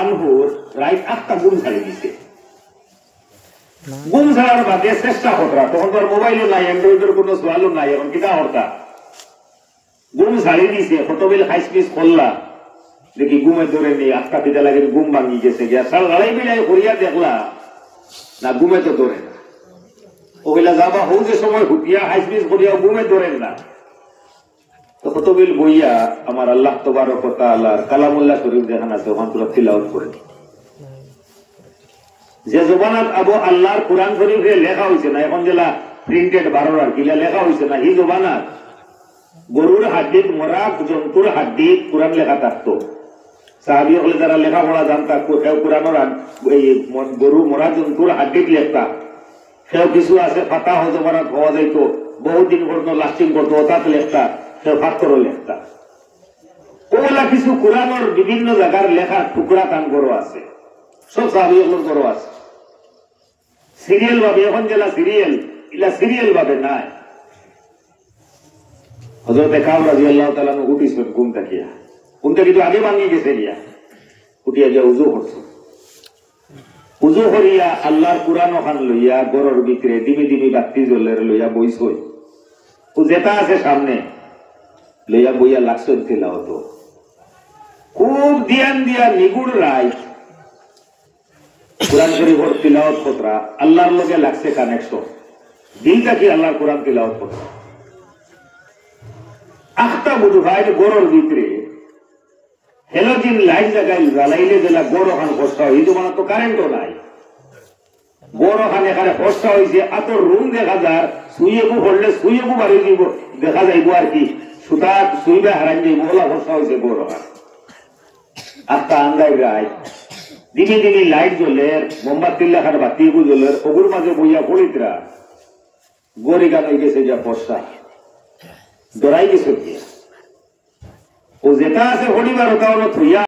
আনহুর রাইট আটটা গুম ছাড়িয়ে দিছে। গুম ছাড়ার বাদে চেষ্টা হতরা, তখন তো আর মোবাইলও নাই, অ্যান্ড্রয়েডের কোনো সোয়ালও নাই, এখন কিনা হরতা গুম ছাড়িয়ে দিছে। কতবিল হাইস পিস করলা দেখি গুমে ধরে নিয়ে আটটা পিতা লাগে গুম ভাঙি গেছে গিয়া সার লড়াই বিলাই করিয়া দেখলা না গুমে তো ধরে না। ওগুলা যাবা হৌ যে সময় হুতিয়া হাইস পিস করিয়া গুমে ধরেন না। তো কতবিল বইয়া আমার আল্লাহ তবারক ওয়া তাআলার কালামুল্লাহ শরীফ যেখানে আছে ওখান থেকে তিলাওয়াত করে, যে জবানাত আবু আল্লাহর কোরআন শরীফে লেখা হয়েছে না, এখন যেটা প্রিন্টেড 12 আর কিলা লেখা হয়েছে না, এই জবানাত গরুর হাড্ডিত মরা জন্তুর হাড্ডিত কোরআন লেখা থাকতো। সাহাবী হলে যারা লেখাপড়া জানতা কেউ কোরআনের এই গরু মরা জন্তুর হাড্ডিত লেখতা, কেউ কিছু আছে ফাতা হতে পারা হওয়া যাইত বহুদিন পর্যন্ত লাস্টিং করতো ওটাতে লেখতা, কেউ ফাত্তরও লেখতা। ওগুলা কিছু কোরআনের বিভিন্ন জায়গার লেখার টুকরা কান গরু আছে, সব সাহাবী হলের গরু আছে সিরিয়াল ভাবে। এখন যেটা সিরিয়াল এগুলা সিরিয়াল ভাবে নাই। হযরত কাব রাদিয়াল্লাহু তাআলা উঠিছেন ঘুম থাকিয়া, ঘুম থেকে তো আগে ভাঙি গেছে গিয়া, উঠিয়া গিয়া উজু করছে। উজু করিয়া আল্লাহর কোরআন ওখান লইয়া গরুর ভিতরে দিমি দিমি বাতি জ্বলের লইয়া বইছই, ও যেটা আছে সামনে লইয়া বইয়া লাগছে তিলাওয়াত। খুব ধ্যান দিয়া নিগুড় রায় কোরআন শরীফের তিলাওয়াত করা, আল্লাহর লগে লাগছে কানেকশন, দিলটা কি আল্লাহর কোরআন তিলাওয়াত করা। আখটা বুধ ভাই গরুর ভিতরে হেলোজিন লাইট লাগাই জ্বালাইলে যেটা গরু খান কষ্ট হয়, এই তো তো কারেন্টও নাই, গরু খান এখানে কষ্ট হয়েছে। এত রুম দেখা যায়, সুইয়েবু পড়লে সুইয়েবু বাড়ি দিব দেখা যাইব আর কি, সুতা সুইবা হারাই যাইব, ওলা কষ্ট হয়েছে গরু খান। আখটা আন্দাই রায় দিনে দিনে লাইট জ্বলের, মোমবাতি লেখার বাতি জ্বলের, ওগুর মাঝে বইয়া পড়িতরা গড়ি গান হয়ে গেছে যা পশা দৌড়াই গেছে। ও যেটা আছে হরিবার ওটা থইয়া